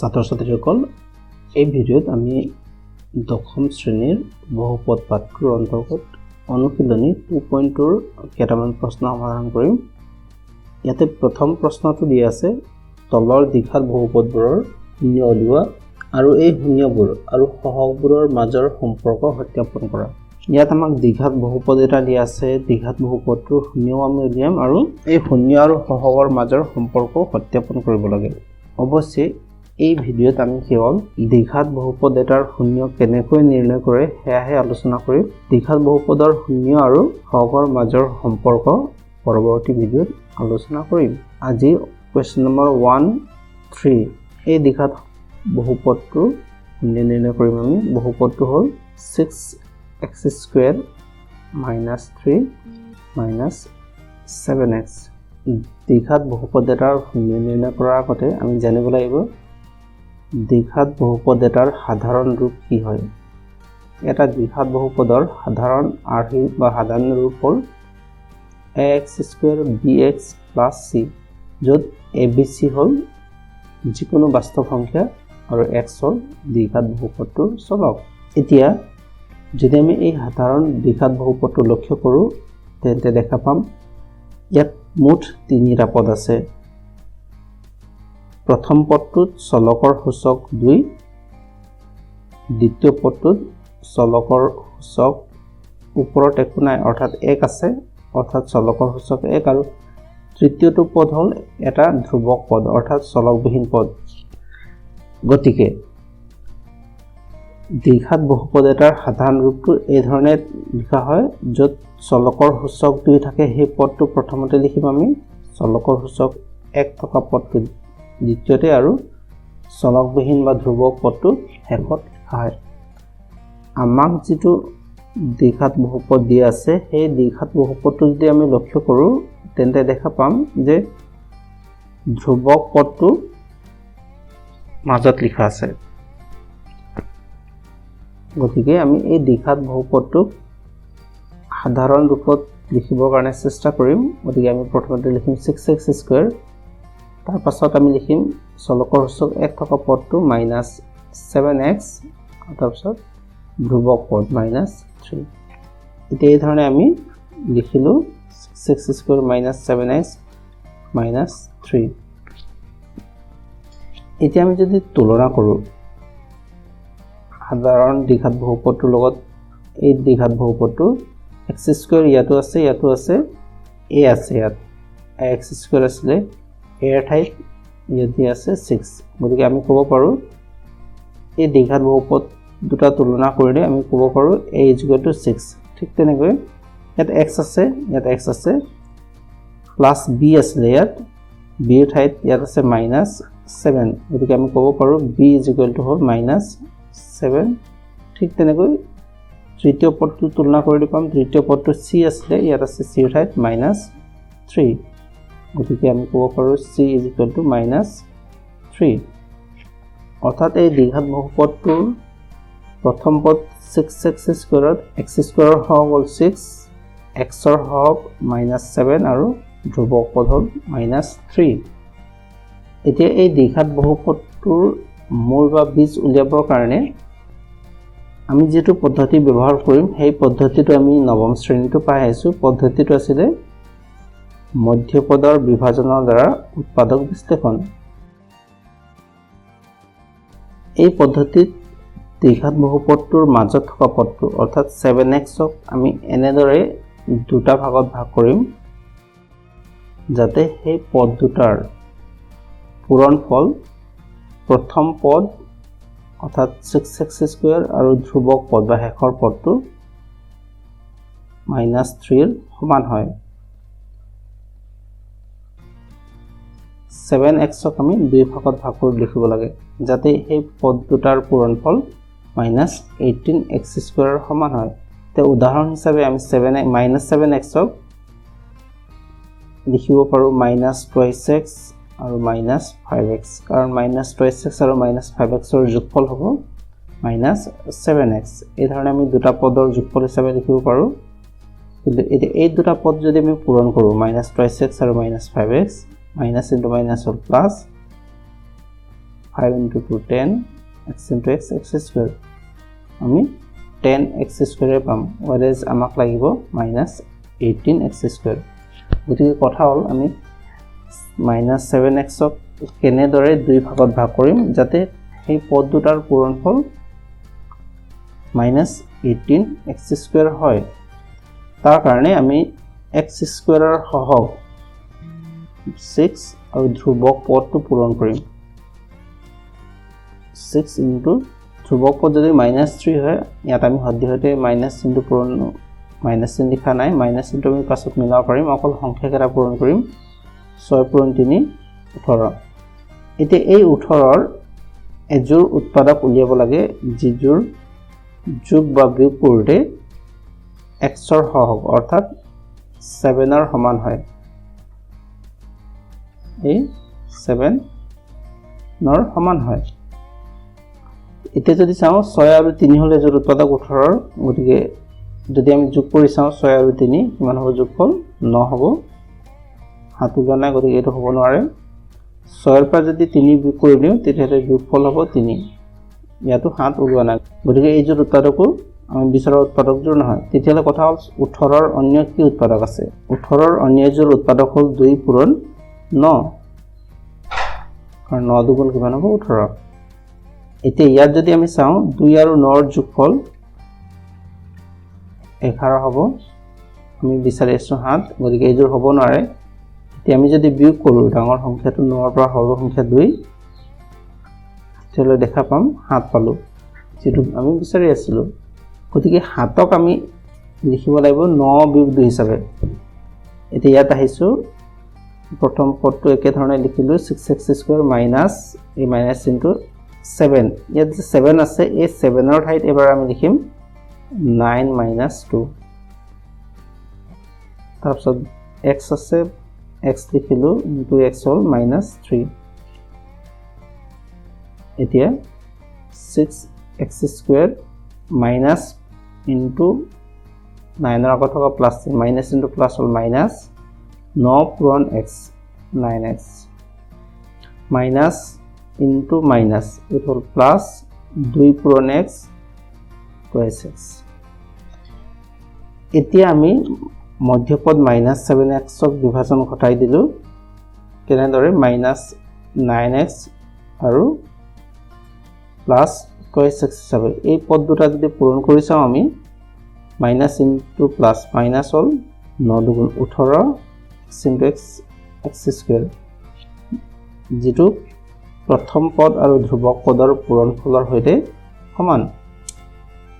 ছাত্ৰ-ছাত্ৰীসকল এই ভিডিঅ'ত আমি দশম শ্ৰেণীৰ বহুপদ পাঠৰ অন্তৰ্গত অনুশীলনী 2.2 ৰ কেইটামান প্ৰশ্ন সমাধান কৰিম। ইয়াতে প্ৰথম প্ৰশ্নটো দিয়া আছে তলৰ দ্বিঘাত বহুপদবোৰৰ শূন্য উলিওৱা আৰু এই শূন্যবোৰ আৰু সহগবোৰৰ মাজৰ সম্পৰ্ক সত্যাপন কৰা। ইয়াত আমাক দ্বিঘাত বহুপদ এটা দিয়া আছে, দ্বিঘাত বহুপদটোৰ শূন্যও আমি উলিয়াম আৰু এই শূন্য আৰু সহগৰ মাজৰ সম্পৰ্ক সত্যাপন কৰিব লাগে। অৱশ্যে এই ভিডিঅ'ত আমি কেৱল দ্বিঘাত বহুপদ এটাৰ শূন্য কেনেকৈ নিৰ্ণয় কৰে সেয়াহে আলোচনা কৰিম। দ্বিঘাত বহুপদৰ শূন্য আৰু সহগৰ মাজৰ সম্পৰ্ক পৰৱৰ্তী ভিডিঅ'ত আলোচনা কৰিম। আজি কুৱেশ্যন নম্বৰ 1-3 এই দ্বিঘাত বহুপদটো শূন্য নিৰ্ণয় কৰিম আমি। বহুপদটো হ'ল 6x² - 3 - 7x। দ্বিঘাত বহুপদ এটাৰ শূন্য নিৰ্ণয় কৰাৰ আগতে আমি জানিব লাগিব দ্বিঘাত বহুপদ এটাৰ সাধাৰণ ৰূপ কি হয়। এটা দ্বিঘাত বহুপদৰ সাধাৰণ আৰ্হি বা সাধাৰণ ৰূপ হ'ল ax² bx + c, য'ত abc হ'ল যিকোনো বাস্তৱ সংখ্যা আৰু x হ'ল দ্বিঘাত বহুপদটোৰ চলক। এতিয়া যদি আমি এই সাধাৰণ দ্বিঘাত বহুপদটো লক্ষ্য কৰোঁ তেন্তে দেখা পাম ইয়াত মুঠ 3টা পদ আছে। প্ৰথম পদটোত চলকৰ সূচক 2, দ্বিতীয় পদটোত চলকৰ সূচক ওপৰত একো নাই অৰ্থাৎ 1 আছে, অৰ্থাৎ চলকৰ সূচক 1, আৰু তৃতীয়টো পদ হ'ল এটা ধ্ৰুৱক পদ অৰ্থাৎ চলকবিহীন পদ। গতিকে দ্বিঘাত বহুপদ এটাৰ সাধাৰণ ৰূপটো এই ধৰণে লিখা হয়, য'ত চলকৰ সূচক 2 থাকে সেই পদটো প্ৰথমতে লিখিম আমি, চলকৰ সূচক 1 থকা পদটো দ্বিতীয়তে আৰু চলকবিহীন বা ধ্ৰুৱক পদটো শেষত লিখা হয়। আমাক যিটো দ্বিঘাত বহুপদ দিয়া আছে সেই দ্বিঘাত বহুপদটো যদি আমি লক্ষ্য কৰোঁ তেন্তে দেখা পাম যে ধ্ৰুৱক পদটো মাজত লিখা আছে। গতিকে আমি এই দ্বিঘাত বহুপদটোক সাধাৰণ ৰূপত লিখিবৰ কাৰণে চেষ্টা কৰিম। গতিকে আমি প্ৰথমতে লিখিম 6x², তাৰ পাছত আমি লিখিম চলকৰ সূচক 1 থকা পদটো -7x, তাৰপিছত ধ্ৰুৱক পদ -3। এতিয়া এই ধৰণে আমি লিখিলোঁ 6x² - 7x -3। এতিয়া আমি যদি তুলনা কৰোঁ সাধাৰণ দ্বিঘাত বহুপদটোৰ লগত এই দ্বিঘাত বহুপদটো x² ইয়াতো আছে, ইয়াতো আছে, a আছে, ইয়াত x² আছিলে, a ৰ ঠাইত ইয়াত আছে 6। গতিকে আমি ক'ব পাৰোঁ এই দ্বিঘাত বহুপদ দুটা তুলনা কৰিলে আমি ক'ব পাৰোঁ a = 6। ঠিক তেনেকৈ ইয়াত x আছে, ইয়াত x আছে, প্লাছ b আছিলে, ইয়াত b ৰ ঠাইত ইয়াত আছে -7। গতিকে আমি ক'ব পাৰোঁ b = হ'ল -7। ঠিক তেনেকৈ তৃতীয় পদটো তুলনা কৰি পাম, তৃতীয় পদটো c আছিলে, ইয়াত আছে c ৰ ঠাইত -3। গতিকে আমি ক'ব পাৰোঁ c = -3। অৰ্থাৎ এই দ্বিঘাত বহুপদটোৰ প্ৰথম পদ 6x² x² ৰ সহগ হ'ল 6, x ৰ সহগ -7 আৰু ধ্ৰুৱক পদ হ'ল -3। এতিয়া এই দ্বিঘাত বহুপদটোৰ মূল বা বীজ উলিয়াবৰ কাৰণে আমি যিটো পদ্ধতি ব্যৱহাৰ কৰিম সেই পদ্ধতিটো আমি নৱম শ্ৰেণীটো পাই আহিছোঁ। পদ্ধতিটো আছিলে মধ্যপদৰ বিভাজনৰ দ্বাৰা উৎপাদক বিশ্লেষণ। এই পদ্ধতিত দ্বিঘাত বহুপদটোৰ মাজত থকা পদটো অৰ্থাৎ 7x-ক আমি এনেদৰে দুটা ভাগত ভাগ কৰিম যাতে সেই পদ দুটাৰ পূৰণফল প্ৰথম পদ অৰ্থাৎ 6x² আৰু ধ্ৰুৱক পদ বা শেষৰ পদটো -3 ৰ সমান হয়। 7x-ক আমি দুই ভাগত ভাগ কৰি লিখিব লাগে যাতে সেই পদ দুটাৰ পূৰণফল -18x² ৰ সমান হয়। এতিয়া উদাহৰণ হিচাপে আমি -7x-ক লিখিব পাৰোঁ -2x আৰু -5x, কাৰণ -2x আৰু -5x ৰ যোগফল হ'ব -7x। এই ধৰণে আমি দুটা পদৰ যোগফল হিচাপে লিখিব পাৰোঁ। কিন্তু এতিয়া এই দুটা পদ যদি আমি পূৰণ কৰোঁ -2x আৰু -5x, মাইনাছ ইনটু মাইনাছ হ'ল plus, 5 into 2 10 x into x x square আমি 10x square পাম whereas আমাক লাগিব -18x square গতিকে কথা হ'ল আমি -7x ক কেনেদৰে দুই ভাগত ভাগ কৰিম যাতে এই পদ দুটাৰ পূৰণফল -18x square হয় তাৰ কাৰণে আমি x square ৰ সহগ 6 আৰু ধ্ৰুবক পদটো পূৰণ কৰিম 6 into ধ্ৰুবক পদ যদি -3 হয় ইয়াত আমি সদ্যহতে মাইনাস চিহ্নটো পূৰণ মাইনাস চিহ্ন লিখা নাই মাইনাস চিহ্নটো আমি পাছত মিলাব পাৰিম অকল সংখ্যাকেইটা পূৰণ কৰিম 6 * 3 18 এতিয়া এই 18 ৰ এজোৰ উৎপাদক উলিয়াব লাগে যিজোৰ যোগ বা বিয়োগ কৰোঁতে x ৰ সহগ অৰ্থাৎ 7 ৰ সমান হয় এই 7 ৰ সমান হয় এতিয়া যদি চাও 6 আৰু 3 হলে এজোৰ উৎপাদক 18 ৰ গতিকে যদি আমি যোগ কৰি চাও 6 আৰু 3 কিমান হ'ব যোগফল 9 হ'ব হাত ওলোৱা নাই গতিকে এইটো হ'ব নোৱাৰে 6 ৰ পৰা যদি 3 বিয়োগ কৰি দিও তেতিয়াহলে যোগফল হ'ব 3 ইয়াতো হাত ওলোৱা নাই গতিকে এই যোৰ উৎপাদকো আমি বিচৰা উৎপাদক যোৰ নহয় তেতিয়াহলে কথা হ'ল 18 ৰ অন্য কি উৎপাদক আছে 18 ৰ অন্য যোৰ উৎপাদক হ'ল 2 পূৰণ 9 কাৰণ 9 দুগুণ কিমান হ'ব 18 এতিয়া ইয়াত যদি আমি চাও 2 আৰু 9 ৰ যোগফল 11 হ'ব আমি বিচাৰি আছো হাত গতিকে এই যোৰ হ'ব নোৱাৰে এতিয়া আমি যদি বিয়োগ কৰো ডাঙৰ সংখ্যাটো 9 ৰ পৰা সৰু সংখ্যা 2 তেতিয়াহলে দেখা পাম হাত পালো যেটো আমি বিচাৰি আছিলো গতিকে হাতক আমি লিখিব লাগিব 9 বিয়োগ 2 হিচাপে এতিয়া ইয়াত আহিছো প্ৰথম পদটো একে ধৰণে লিখিলো 6x² মাইনাস এই মাইনাস চিহ্নটো 7 ইয়াত যে 7 আছে এই 7 ৰ ঠাইত এবাৰ আমি লিখিম 9 - 2 তাৰপিছত x আছে x লিখিলো into x হ'ল -3 এতিয়া 6x² minus into 9 ৰ আগত থকা প্লাস মাইনাস into প্লাস হ'ল মাইনাস 9 পূৰণ x 9x minus into minus it will plus 2 পূৰণ x 2x এতিয়া আমি মধ্যপদ -7x ক বিভাজন ঘটাই দিলো কেনেদৰে -9x আৰু প্লাস 2x হিচাপে এই পদ দুটা যদি পূৰণ কৰি চাও আমি মাইনাস ইনটু প্লাস মাইনাস হ'ল 9 দুগুণ 18 into x square যেটো প্ৰথম পদ আৰু ধ্ৰুবক পদৰ পূৰণফলৰ হৈতে সমান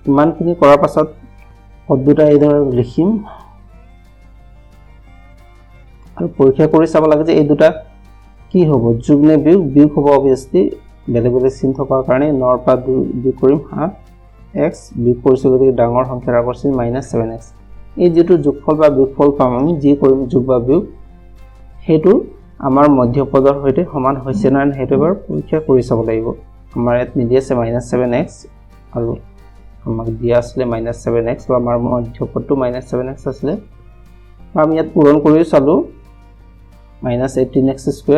ইমানখিনি কৰাৰ পাছত পদ দুটা এইদৰে লিখিম আৰু পৰীক্ষা কৰি চাব লাগে যে এই দুটা কি হ'ব যোগ নে বিয়োগ বিয়োগ হ'ব obviously বেলেগ বেলেগ চিহ্ন থকাৰ কাৰণে 9 ৰ পৰা 2 বিয়োগ কৰিম 7x বিয়োগ কৰিছো গতিকে ডাঙৰ সংখ্যাৰ আগৰ চিহ্ন -7x এই যেটো যোগফল বা বিয়োগফল পাম আমি যি কৰিম যোগ বা বিয়োগ হেতু আমাৰ মধ্যপদৰ হৈতে সমান হৈছে না হেতু এবাৰ পৰীক্ষা কৰি চাব লাগিব আমাৰ ইয়াত নিদি আছে -7x আৰু আমাক দিয়া আছিল -7x বা আমাৰ মধ্যপদটো -7x আছিল আমি ইয়াত পূৰণ কৰি চালো -18x²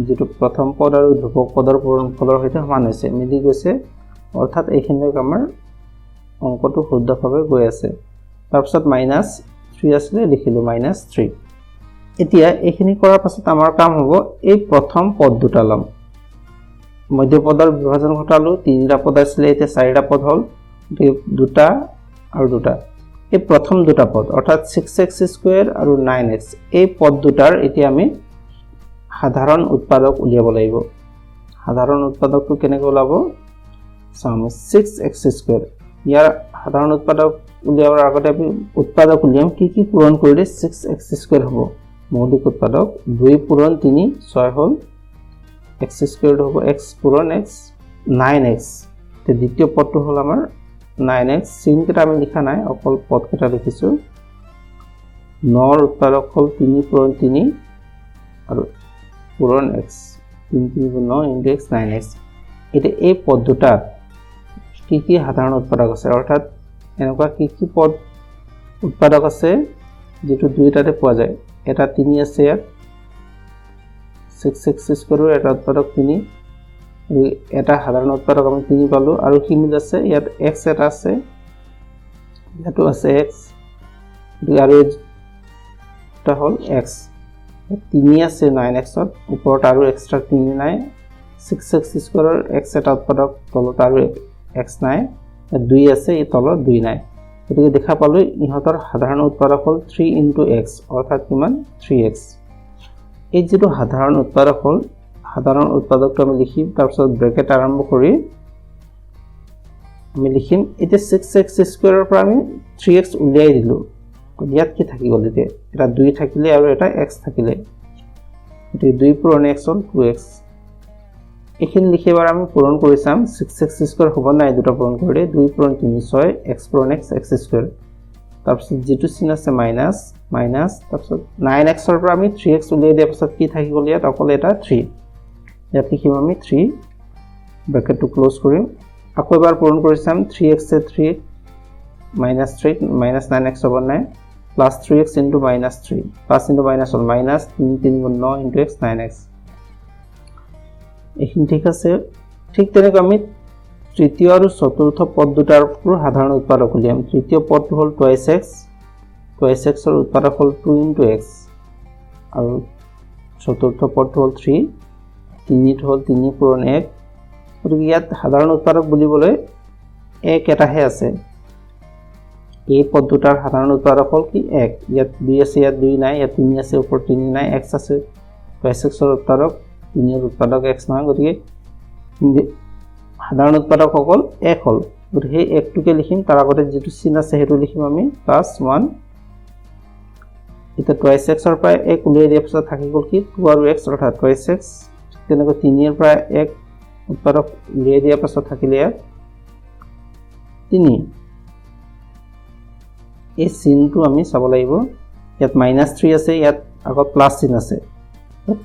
যেটো প্ৰথম পদ আৰু ধ্ৰুবক পদৰ পূৰণফলৰ হৈতে সমান হৈছে মিলি গৈছে অৰ্থাৎ এইখিনিক আমাৰ অংকটো শুদ্ধভাৱে গৈ আছে তাৰপিছত -3 আছিল লিখিলো -3 এতিয়া এইখিনি কৰাৰ পাছত আমাৰ কাম হ'ব এই প্ৰথম পদ দুটা লম মধ্যপদৰ বিভাজন ঘটালো তিনিটা পদ আছিল এতিয়া চাৰিটা পদ হ'ল দুটা আৰু দুটা এই প্ৰথম দুটা পদ অৰ্থাৎ 6x² আৰু 9x এই পদ দুটাৰ এতিয়া আমি সাধাৰণ উৎপাদক উলিয়াব লাগিব সাধাৰণ উৎপাদকটো কেনেকৈ ওলাব চাম 6x² ইয়াৰ সাধাৰণ উৎপাদক উলিয়াবৰ আগতে আমি উৎপাদক উলিয়াম কি পূৰণ কৰিলে 6x² হ'ব মৌলিক উৎপাদক 2 পূৰণ 3 6 হ'ল x² হ'ব x পূৰণ x 9x তে দ্বিতীয় পদটো হ'ল আমাৰ 9x চিহ্নকেইটা আমি লিখা নাই অকল পদকেইটা লিখিছো 9 ৰ উৎপাদক হ'ল 3 পূৰণ 3 আৰু পূৰণ x 3 3 গুণ 9 into x 9x এটা এই পদ দুটা কি সাধাৰণ উৎপাদক আছে অৰ্থাৎ এনেকুৱা কি পদ উৎপাদক আছে যেটো দুইটাতে পোৱা যায় এটা 3 আছে ইয়াত 6x² এটা উৎপাদক 3 এটা সাধাৰণ উৎপাদক আমি 3 পালো আৰু কি মিল আছে ইয়াত x এটা আছে ইয়াতো আছে x আৰু এটা হল x 3 আছে 9x ত ওপৰত আৰু এক্সট্ৰা 3 নাই 6x স্কয়াৰৰ x এটা উৎপাদক তলত আৰু x নাই 2 আছে এই তলত 2 নাই গতিকে দেখা পালো ইহঁতৰ সাধাৰণ উৎপাদক হল 3 * x অৰ্থাৎ কিমান 3x এই যেটো সাধাৰণ উৎপাদক হল সাধাৰণ উৎপাদকটো আমি লিখিম তাৰ পিছত ব্ৰেকেট আৰম্ভ কৰি আমি লিখিম এটা 6x স্কয়াৰৰ পৰা আমি 3x উলিয়াই দিলো ইয়াত কি থাকি গল এটা 2 থাকিলে আৰু এটা x থাকিলে এটো 2 পূৰণ x হল 2x এখিনি লিখিবাৰ আমি পূৰণ কৰি চাম 6x স্কয়াৰ হ'ব নাই দুটা পূৰণ কৰি 2 পূৰণ 3 6 x পূৰণ x x স্কয়াৰ তাৰপিছত যেটো চিন আছে মাইনাস মাইনাস তাৰপিছত 9x ৰ পৰা আমি 3x উলিয়াই দিয়াৰ পিছত কি থাকি গল ইয়াত অকল এটা 3 ইয়াত লিখিম আমি 3 ব্ৰেকেটটো ক্লোজ কৰিম আকৌ এবাৰ পূৰণ কৰি চাম 3x এ 3 minus 3 minus 9x over 9 plus 3x into minus 3 plus into minus হল minus 3 গুণ 9 into x 9x এইখিনি ঠিক আছে ঠিক তেনেকৈ আমি তৃতীয় আৰু চতুৰ্থ পদ দুটাৰ সাধাৰণ উৎপাদক উলিয়াম তৃতীয় পদটো হল 2x ৰ উৎপাদক হল 2 into x আৰু চতুৰ্থ পদটো হল 3 তিনিটো হল 3 পূৰণ 1 গতিকে ইয়াত সাধাৰণ উৎপাদক বুলিবলৈ 1 এটাহে আছে এই পদ দুটাৰ সাধাৰণ উৎপাদক হল কি 1 ইয়াত 2 আছে ইয়াত 2 নাই ইয়াত 3 আছে ওপৰত 3 নাই x আছে 2x ৰ উৎপাদক 3 ৰ উৎপাদক x নহয় গতিকে সাধাৰণ উৎপাদক হল 1 হল গতিকে এই 1 টোকে লিখিম তাৰ আগতে যেটো চিন আছে হেতু লিখিম আমি +1 এটা 2x ৰ পৰা 1 উলিয়াই দিয়াৰ পিছত থাকি গল কি 2 আৰু x অৰ্থাৎ 2x তেনেকৈ 3 ৰ পৰা 1 উৎপাদক উলিয়াই দিয়াৰ পিছত থাকিলে 3 এই চিনটো আমি চাব লাগিব ইয়াত -3 আছে ইয়াত আগত প্লাস চিন আছে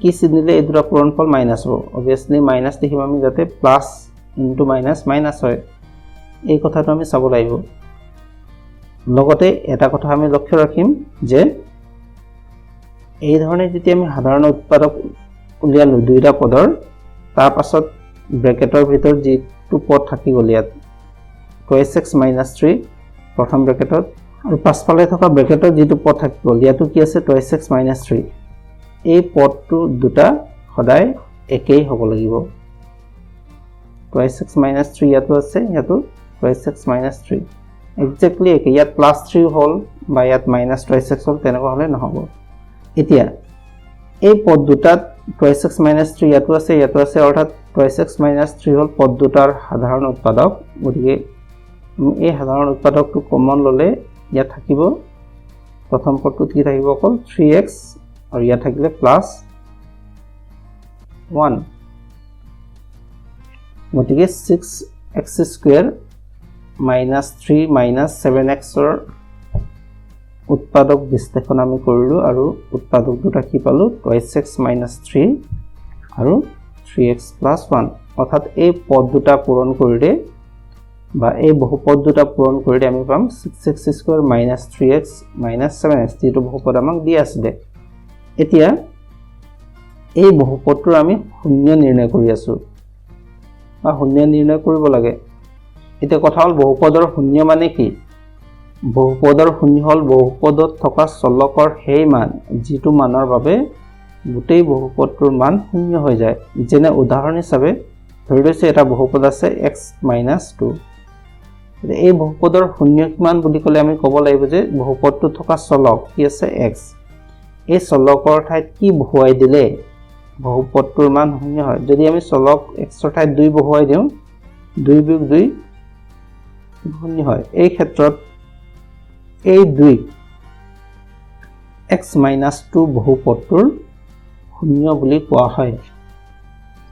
কি চিন দিলে এই দুটা পূৰণফল মাইনাস হ'ব obviously মাইনাস লিখিম আমি যাতে প্লাস ইনটু মাইনাস মাইনাস হয় এই কথাটো আমি চাব লাগিব লগতে এটা কথা আমি লক্ষ্য ৰাখিম যে এই ধৰণে যেতিয়া আমি সাধাৰণ উৎপাদক উলিয়ালো দুইটা পদৰ তাৰ পাছত ব্ৰেকেটৰ ভিতৰ যিটো পদ থাকি গল ইয়াত 2x - 3 প্ৰথম ব্ৰেকেটত আৰু পাছফালে থকা ব্ৰেকেটৰ যেটো পদ থাকি গল ইয়াটো কি আছে 2x - 3 এই পদটো দুটা সদায় একেই হ'ব লাগিব 2x - 3 ইয়াটো আছে ইয়াটো 2x - 3 এক্স্যাক্টলি একে ইয়াত +3 হল বা ইয়াত -2x হল তেনেকুৱা হলে নহব এতিয়া এই পদ দুটাত 2x - 3 ইয়াটো আছে অৰ্থাৎ 2x - 3 হল পদ দুটাৰ সাধাৰণ উৎপাদক গতিকে এই সাধাৰণ উৎপাদকটো কমন ললে ইয়াত থাকিব প্ৰথম পদটো কি থাকিব অকল 3x আৰু ইয়াত থাকিলে +1 গতিকে 6x স্কয়াৰ -3 -7x ৰ উৎপাদক বিশ্লেষণ আমি কৰিলো আৰু উৎপাদক দুটা কি পালো 2x - 3 আৰু 3x + 1 অৰ্থাৎ এই পদ দুটা পূৰণ কৰিলে বা এই বহুপদ দুটা পূৰণ কৰিলে আমি পাম 6x স্কয়াৰ -3x -7x যেটো বহুপদ আমাক দি আছে এতিয়া এই বহুপদটোৰ আমি শূন্য নিৰ্ণয় কৰি আছো বা শূন্য নিৰ্ণয় কৰিব লাগে এতিয়া কথা হল বহুপদৰ শূন্য মানে কি বহুপদৰ শূন্য হল বহুপদত থকা চলকৰ সেই মান যেটো মানৰ বাবে গোটেই বহুপদটোৰ মান শূন্য হৈ যায় যেনে উদাহৰণ হিচাপে ধৰি লৈছে এটা বহুপদ আছে x - 2 এই বহুপদৰ শূন্য কিমান বুলি ক'লে আমি ক'ব লাগিব যে বহুপদটো থকা চলক কি আছে x এই চলকৰ ঠাইত কি বহুৱাই দিলে বহুপদটোৰ মান শূন্য হয় যদি আমি চলক x ৰ ঠাইত 2 বহুৱাই দিওঁ 2 + 2 শূন্য হয় এই ক্ষেত্ৰত এই 2 x - 2 বহুপদটোৰ শূন্য বুলি কোৱা হয়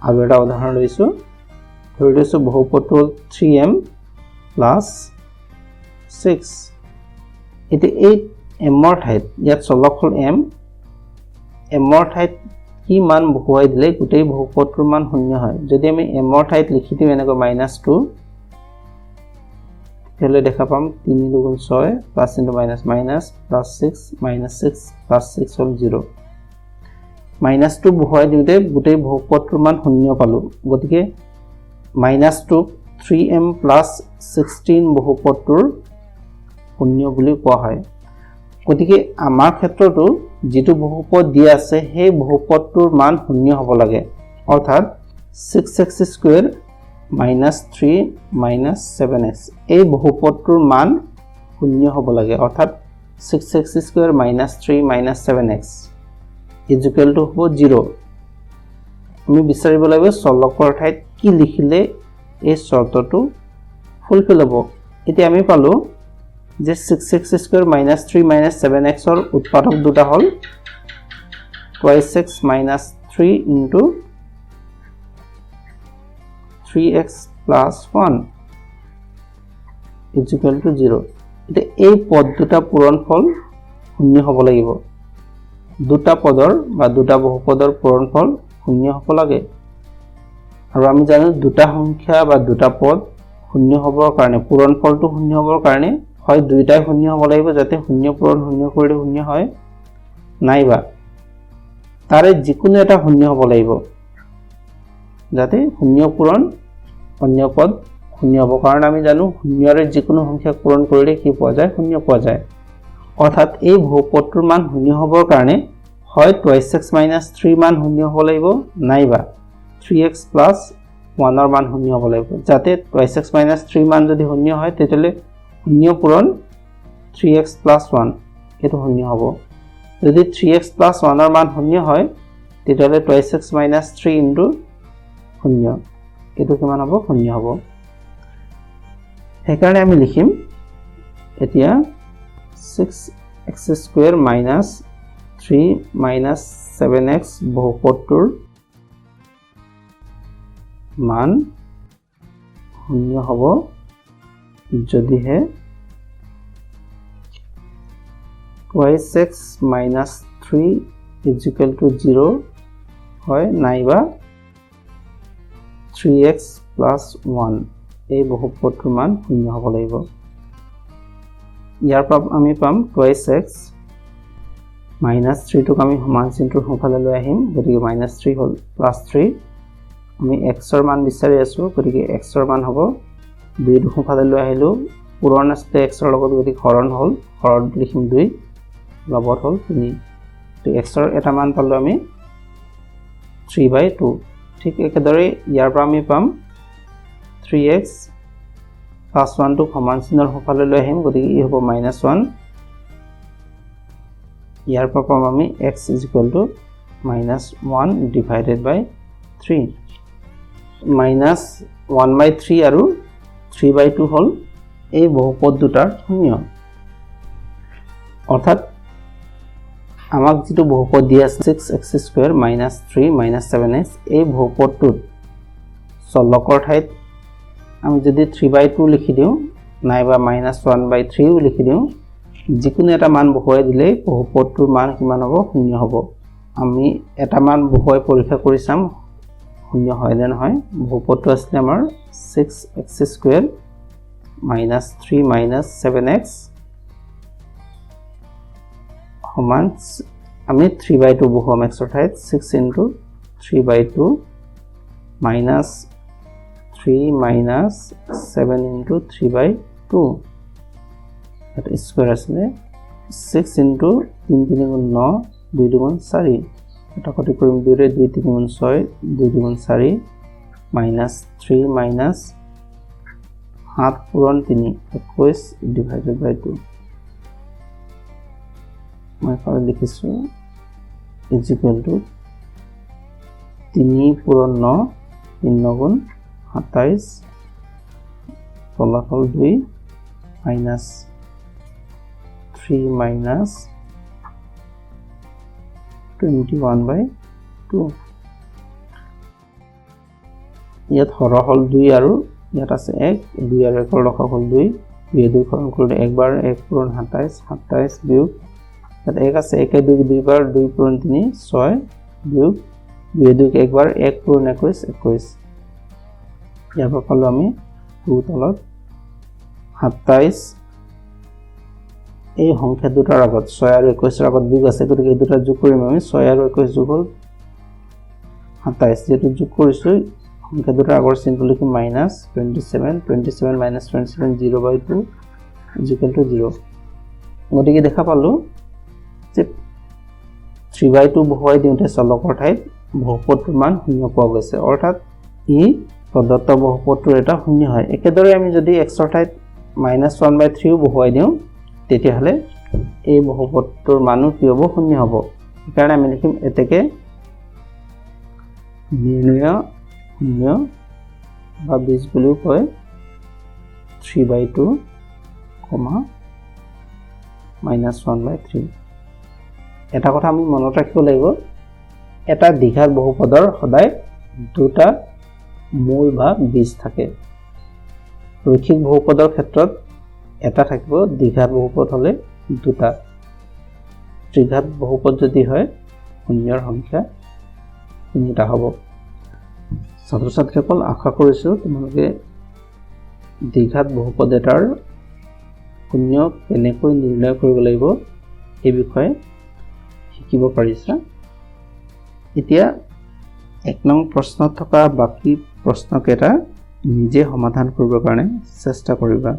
আৰু এটা উদাহৰণ লৈছো ধৰি লৈছো বহুপদটো 3m + 6 এতে এই m ৰ ঠাইত ইয়াত চলক হল m ৰ ঠাইত কি মান বহুৱাই দিলে গোটেই বহুপদটোৰ মান শূন্য হয় যদি আমি m ৰ ঠাইত লিখি দিও এনেকৈ -2 তেলে দেখা পাম 3 × 6 প্লাস * মাইনাস মাইনাস +6 -6 +6 হল 0 -2 বহুৱাই দিওতে গোটেই বহুপদটোৰ মান শূন্য পালো গতিকে -2 3m + 16 বহুপদটোৰ শূন্য বুলি কোৱা হয় গতিকে আমাৰ ক্ষেত্ৰটো যেটো বহুপদ দিয়া আছে সেই বহুপদটোৰ মান শূন্য হ'ব লাগে অৰ্থাৎ 6x² - 3 - 7x এই বহুপদটোৰ মান শূন্য হ'ব লাগে অৰ্থাৎ 6x² - 3 - 7x = হ'ব 0 আমি বিচাৰিব লাগিব চলকৰ ঠাইত কি লিখিলে এই চৰ্তটো ফুলফিল হ'ব এতিয়া আমি পালো যে 6x² - 3 - 7x ৰ উৎপাদক দুটা হ'ল 2x - 3 * 3x + 1 = 0 এতিয়া এই পদ দুটা পূৰণফল শূন্য হ'ব লাগিব দুটা পদৰ বা দুটা বহুপদৰ পূৰণফল শূন্য হ'ব লাগে আৰু আমি জানো দুটা সংখ্যা বা দুটা পদ শূন্য হ'বৰ কাৰণে পূৰণফলটো শূন্য হ'বৰ কাৰণে হয় দুইটাই শূন্য হ'ব লাগিব যাতে শূন্য পূৰণ শূন্য কৰিলে শূন্য হয় নাইবা তাৰে যিকোনো এটা শূন্য হ'ব লাগিব যাতে শূন্য পূৰণ অন্য পদ শূন্য হ'ব কাৰণ আমি জানো শূন্যৰে যিকোনো সংখ্যা পূৰণ কৰিলে কি পোৱা যায় শূন্য পোৱা যায় অৰ্থাৎ এই বহুপদটোৰ মান শূন্য হ'বৰ কাৰণে হয় 2x - 3 মান শূন্য হ'ব লাগিব নাইবা 3x + 1 ৰ মান শূন্য হ'ব লাগিব যাতে 2x - 3 মান যদি শূন্য হয় তেতিয়ালে শূন্য পূৰণ 3x + 1 এটো শূন্য হ'ব যদি 3x + 1 ৰ মান শূন্য হয় তেতিয়ালে 2x - 3 * শূন্য এটো কিমান হ'ব শূন্য হ'ব সেইকাৰণে আমি লিখিম এতিয়া 6x² - 3 - 7x বহুপদটোৰ মান শূন্য হ'ব যদিহে 2x - 3 = 0 হয় নাইবা 3x + 1 এই বহুপদটোৰ মান শূন্য হ'ব লাগিব ইয়াৰ পৰা আমি পাম 2x - 3 টোক আমি সমান চিনটোৰ সোঁফালে লৈ আহিম গতিকে -3 হ'ল +3 আমি x ৰ মান বিচাৰি আছো গতিকে x ৰ মান হ'ব 2 টো সোঁফালে লৈ আহিলো পূৰণ আছে x ৰ লগত গতিকে হৰণ হ'ল হৰণ লিখিম 2 লগত হ'ল 3 তো x ৰ এটা মান পালো আমি 3/2 ঠিক একেদৰে ইয়াৰ পৰা আমি পাম 3x + 1 টো সমান চিনৰ সোঁফালে লৈ আহিম গতিকে ই হ'ব -1 ইয়াৰ পৰা পাম আমি x = -1 / 3 -1/3 আৰু 3/2 হ'ল এই বহুপদ দুটাৰ শূন্য অৰ্থাৎ আমাক যেটো বহুপদ দিয়া আছে 6x² - 3 - 7x এই বহুপদটোত চলকৰ ঠাইত আমি যদি 3/2 লিখি দিওঁ নাইবা -1/3 লিখি দিওঁ যিকোনো এটা মান বহুৱাই দিলে বহুপদটোৰ মান কিমান হ'ব শূন্য হ'ব আমি এটা মান বহুৱাই পৰীক্ষা কৰি চাম শূন্য হয় নে নহয় বহুপদটো আছিল আমাৰ 6x² - 3 - 7x সমান আমি 3/2 বহুৱাম x ৰ ঠাইত 6 * 3/2 - 3 - 7 * 3/2 এটা স্কয়াৰ আছে 6 * 3 × 9 2 × 4 এটা কত কৰিম 2 ৰে 2 3 × 6 2 × 4 -3 -7 পূৰণ 3 21 / 2 মই ফালে লিখিছো = 3 পূৰণ 9 3 × 9 27 ফলাফল 2 -3 -21/2 ইয়াত হৰ হল 2 আৰু ইয়াত আছে 1 2 আৰু 1 ৰ লসাগু হ'ল 2 2 2 হৰণ কৰিলে 1 বাৰ 1 পূৰণ 27 27 বিয়োগ ইয়াত 1 আছে 1 2 2 বাৰ 2 পূৰণ 3 6 বিয়োগ 2 2 1 বাৰ 1 পূৰণ 21 21 ইয়াৰ পৰা পালো আমি 2 তলত 27 এই সংখ্যা দুটাৰ আগত 6 আৰু 21 ৰ আগত বিয়োগ আছে গতিকে এই দুটা যোগ কৰিম আমি 6 আৰু 21 যোগ হ'ল 27 যেটো যোগ কৰিছো সংখ্যা দুটাৰ আগৰ চিনটো লিখিম -27 27 - 27 0/2 = 0 গতিকে দেখা পালো যে 3/2 বহুৱাই দিওঁতে চলকৰ ঠাইত বহুপদটোৰ মান 0 পোৱা গৈছে অৰ্থাৎ ই প্ৰদত্ত বহুপদটোৰ এটা 0 হয় একেদৰে আমি যদি x ৰ ঠাইত -1/3 বহুৱাই দিওঁ তেতিয়াহ'লে এই বহুপদটোৰ মানো কি হ'ব 0 হ'ব সেইকাৰণে আমি লিখিম এতেকে নিৰ্ণয় 0 বা বীজ বুলিও কয় 3/2, -1/3 এটা কথা আমি মনত ৰাখিব লাগিব এটা দ্বিঘাত বহুপদৰ সদায় দুটা মূল বা বীজ থাকে ৰৈখিক বহুপদৰ ক্ষেত্ৰত এটা থাকিব দ্বিঘাত বহুপদ হলে দুটা ত্ৰিঘাত বহুপদ যদি হয় শূন্যৰ সংখ্যা তিনিটা হ'ব ছাত্ৰ ছাত্ৰীসকল আশা কৰিছো তোমালোকে দ্বিঘাত বহুপদ এটাৰ শূন্য কেনেকৈ নিৰ্ণয় কৰিব লাগিব এই বিষয়ে শিকিব পাৰিছা এতিয়া 1 নং প্ৰশ্নত থকা বাকি প্ৰশ্নকেইটা নিজে সমাধান কৰিবৰ কাৰণে চেষ্টা কৰিবা